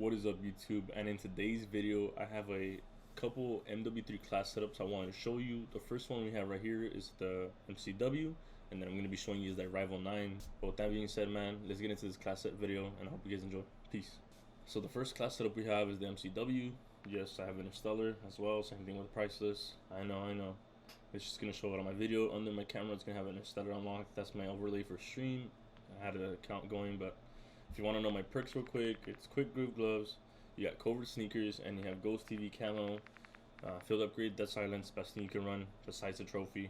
What is up, YouTube? And in today's video I have a couple MW3 class setups I wanted to show you. The first one we have right here is the MCW, and then I'm going to be showing you is that Rival 9. But with that being said, man, let's get into this class set video, and I hope you guys enjoy. Peace. So the first class setup we have is the MCW. Yes, I have Interstellar as well, same thing with Priceless. I know. It's just going to show it on my video. Under my camera it's going to have Interstellar unlocked. That's my overlay for stream. I had an account going, but if you want to know my perks real quick, it's Quick Groove Gloves, you got Covert Sneakers, and you have Ghost TV Camo, Field Upgrade, Dead Silence, best thing you can run besides the trophy.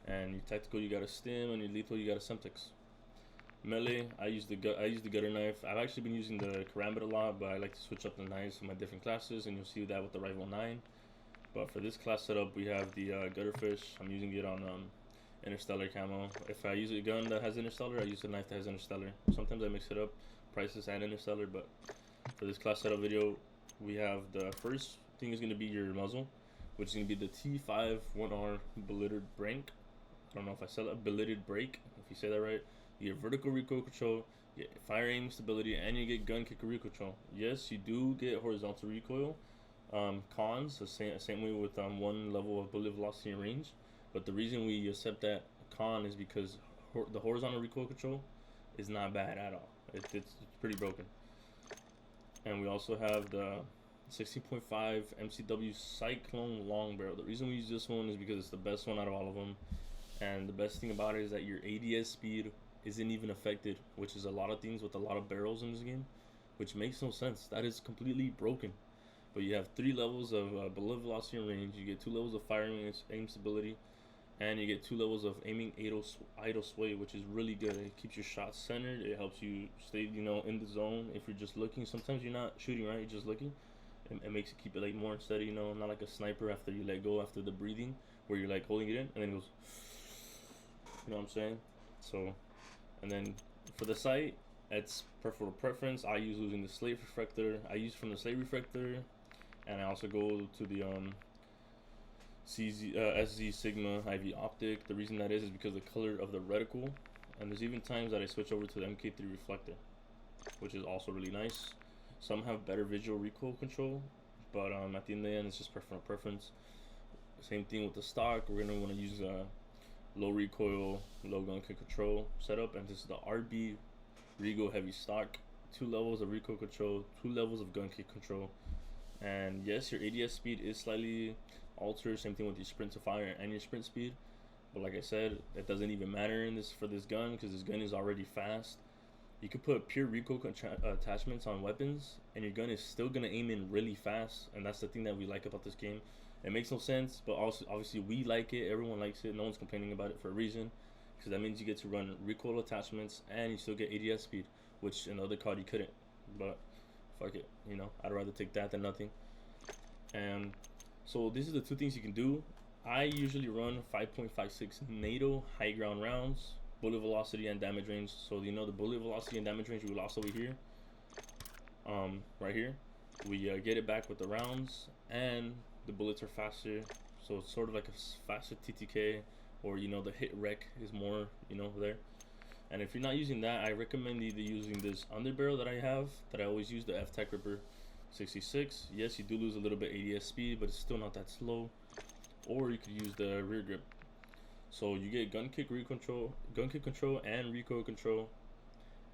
And your tactical, you got a Stim, and your lethal, you got a Semtex. Melee, I use the Gutter Knife. I've actually been using the Karambit a lot, but I like to switch up the knives for my different classes, and you'll see that with the Rival 9. But for this class setup, we have the Gutterfish. I'm using it on Interstellar Camo. If I use a gun that has Interstellar, I use a knife that has Interstellar. Sometimes I mix it up, Priceless and Interstellar, but for this class setup video, we have the first thing is going to be your muzzle, which is going to be the T5 1R Belitted Brake. I don't know if I said that, Belitted Brake, if you say that right. You get vertical recoil control, you get fire aim stability, and you get gun kick recoil control. Yes, you do get horizontal recoil. Cons, the same way with one level of bullet velocity and range. But the reason we accept that con is because the horizontal recoil control is not bad at all. It's pretty broken. And we also have the 16.5 MCW Cyclone Long Barrel. The reason we use this one is because it's the best one out of all of them. And the best thing about it is that your ADS speed isn't even affected, which is a lot of things with a lot of barrels in this game, which makes no sense. That is completely broken. But you have 3 levels of bullet velocity and range. You get 2 levels of firing aim stability, and you get 2 levels of aiming idle sway, which is really good. It keeps your shots centered. It helps you stay, in the zone. If you're just looking, sometimes you're not shooting right, you're just looking. It makes it keep it like more steady, not like a sniper after you let go after the breathing, where you're like holding it in and then it goes. You know what I'm saying? So, and then for the sight, it's for preference. I use using the Slate Refractor. I use from the Slate Refractor, and I also go to the SZ Sigma IV Optic. The reason that is because the color of the reticle, and there's even times that I switch over to the MK3 Reflector, which is also really nice. Some have better visual recoil control, but at the end of the end, it's just preference. Same thing with the stock. We're gonna want to use low recoil, low gun kick control setup, and this is the RB Rego Heavy Stock. 2 levels of recoil control, 2 levels of gun kick control. And yes, your ADS speed is slightly altered. Same thing with your sprint to fire and your sprint speed. But like I said, it doesn't even matter for this gun, because this gun is already fast. You could put pure recoil attachments on weapons, and your gun is still gonna aim in really fast. And that's the thing that we like about this game. It makes no sense, but also obviously we like it. Everyone likes it. No one's complaining about it for a reason, because that means you get to run recoil attachments and you still get ADS speed, which in the other COD you couldn't. But fuck it, I'd rather take that than nothing. And so these are the 2 things you can do. I usually run 5.56 NATO high ground rounds, bullet velocity and damage range. So the bullet velocity and damage range we lost over here, right here, we get it back with the rounds, and the bullets are faster. So it's sort of like a faster TTK, or the hit rec is more there. And if you're not using that, I recommend either using this underbarrel that I have, that I always use, the F-Tech Ripper 66. Yes, you do lose a little bit ADS speed, but it's still not that slow. Or you could use the rear grip. So you get gun kick control, and recoil control,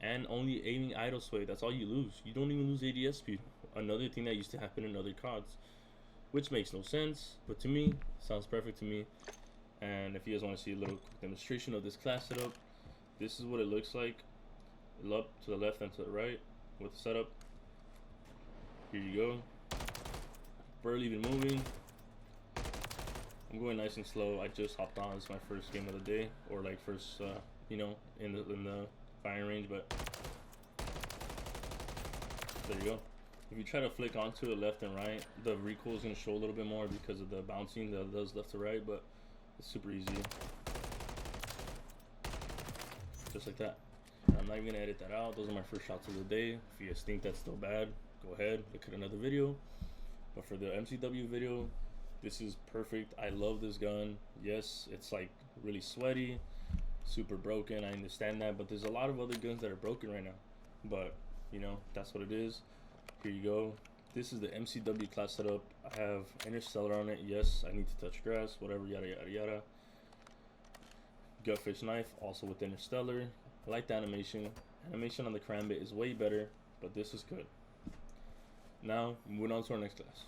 and only aiming idle sway. That's all you lose. You don't even lose ADS speed. Another thing that used to happen in other CODs, which makes no sense, but to me, sounds perfect to me. And if you guys want to see a little quick demonstration of this class setup, this is what it looks like. Up to the left and to the right with the setup. Here you go. Barely even moving. I'm going nice and slow. I just hopped on. It's my first game of the day, or like first, in the firing range. But there you go. If you try to flick onto it left and right, the recoil is gonna show a little bit more because of the bouncing that does left to right. But it's super easy, just like that. I'm not even gonna edit that out. Those are my first shots of the day. If you guys think that's still bad, go ahead, look at another video. But for the MCW video, this is perfect. I love this gun. Yes, it's like really sweaty, super broken. I understand that, but there's a lot of other guns that are broken right now. But that's what it is. Here you go. This is the MCW class setup. I have Interstellar on it. Yes, I need to touch grass, whatever, yada yada yada. Gutfish knife, also with Interstellar. I like the animation. Animation on the Karambit is way better, but this is good. Now, moving on to our next class.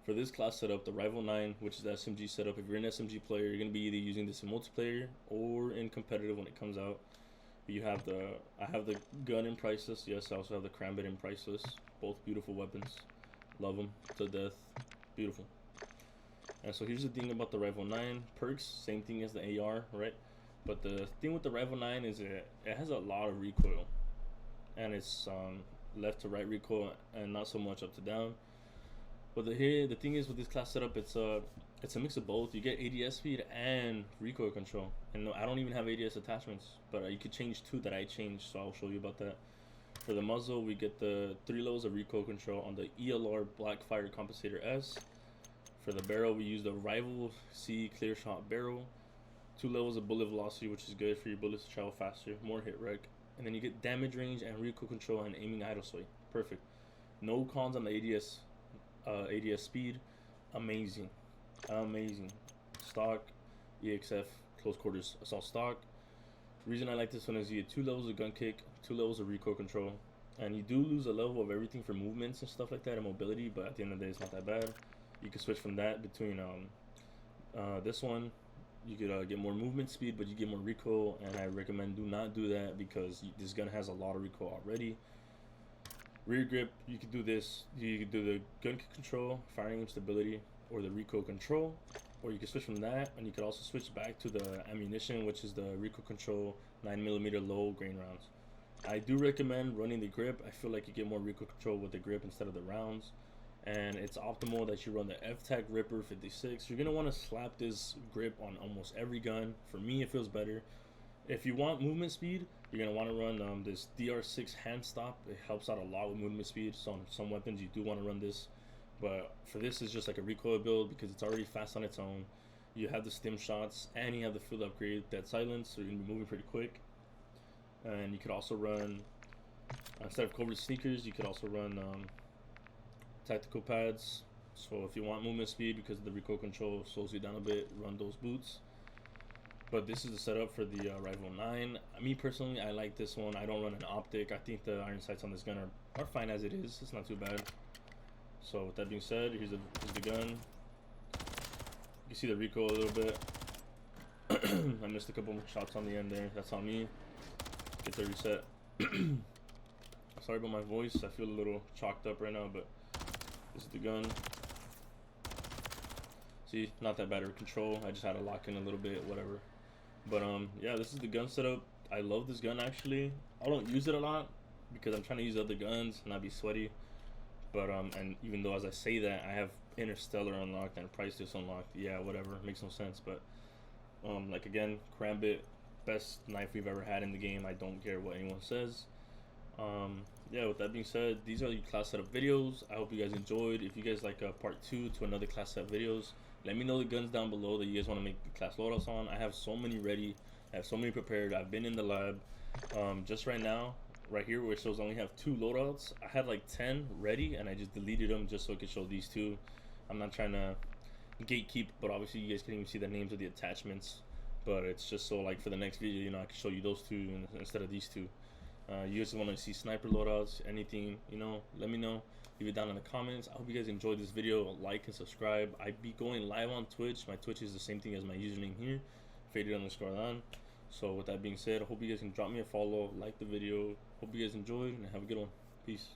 For this class setup, the Rival 9, which is the SMG setup, if you're an SMG player, you're going to be either using this in multiplayer or in competitive when it comes out. You have I have the gun in priceless. Yes, I also have the Karambit in priceless. Both beautiful weapons. Love them to death. Beautiful. And so here's the thing about the Rival 9. Perks, same thing as the AR, right? But the thing with the Rival 9 is it has a lot of recoil. And it's left to right recoil and not so much up to down. But the thing is with this class setup, it's a mix of both. You get ADS speed and recoil control. And no, I don't even have ADS attachments, but you could change 2 that I changed, so I'll show you about that. For the muzzle, we get the 3 levels of recoil control on the ELR Blackfire Compensator S. For the barrel, we use the Rival C Clear Shot barrel. 2 levels of bullet velocity, which is good for your bullets to travel faster, more hit rec. And then you get damage range and recoil control and aiming idle sway. Perfect. No cons on the ADS speed. Amazing. Stock EXF close quarters assault stock. The reason I like this one is you get 2 levels of gun kick, 2 levels of recoil control, and you do lose a level of everything for movements and stuff like that and mobility, but at the end of the day it's not that bad. You can switch from that between this one. You could get more movement speed, but you get more recoil, and I recommend do not do that because this gun has a lot of recoil already. Rear grip, you could do this. You could do the gun kick control, firing aim stability, or the recoil control, or you can switch from that, and you could also switch back to the ammunition, which is the recoil control 9mm low grain rounds. I do recommend running the grip. I feel like you get more recoil control with the grip instead of the rounds, and it's optimal that you run the F-Tac Ripper 56. You're gonna want to slap this grip on almost every gun. For me, it feels better. If you want movement speed, you're gonna want to run this DR6 hand stop. It helps out a lot with movement speed. So on some weapons you do want to run this, but for this it's just like a recoil build because it's already fast on its own. You have the stim shots and you have the field upgrade, dead silence, so you're gonna be moving pretty quick. And you could also run, instead of covert sneakers, you could also run tactical pads. So if you want movement speed because the recoil control slows you down a bit, run those boots. But this is the setup for the Rival 9. Me personally, I like this one. I don't run an optic. I think the iron sights on this gun are fine as it is. It's not too bad. So with that being said, here's the gun. You can see the recoil a little bit. I missed a couple more shots on the end there. That's on me. Get the reset. Sorry about my voice. I feel a little chalked up right now, but this is the gun. See, not that bad of control. I just had to lock in a little bit, whatever. But yeah, this is the gun setup. I love this gun actually. I don't use it a lot because I'm trying to use other guns and not be sweaty. But and even though as I say that, I have Interstellar unlocked and Priceless unlocked. Yeah, whatever, makes no sense. But like again, Karambit, best knife we've ever had in the game. I don't care what anyone says. Yeah, with that being said, these are the class setup videos. I hope you guys enjoyed. If you guys like a part 2 to another class setup videos, let me know the guns down below that you guys want to make the class loadouts on. I have so many ready. I have so many prepared. I've been in the lab. Just right now, right here where it shows I only have 2 loadouts, I had like 10 ready and I just deleted them just so I could show these 2. I'm not trying to gatekeep, but obviously you guys can even see the names of the attachments. But it's just so like for the next video, you know, I can show you those 2 instead of these 2. You guys want to see sniper loadouts, anything, you know, let me know. Leave it down in the comments. I hope you guys enjoyed this video. Like and subscribe. I be going live on Twitch. My Twitch is the same thing as my username here, Faded_on. So with that being said, I hope you guys can drop me a follow, like the video. Hope you guys enjoyed and have a good one. Peace.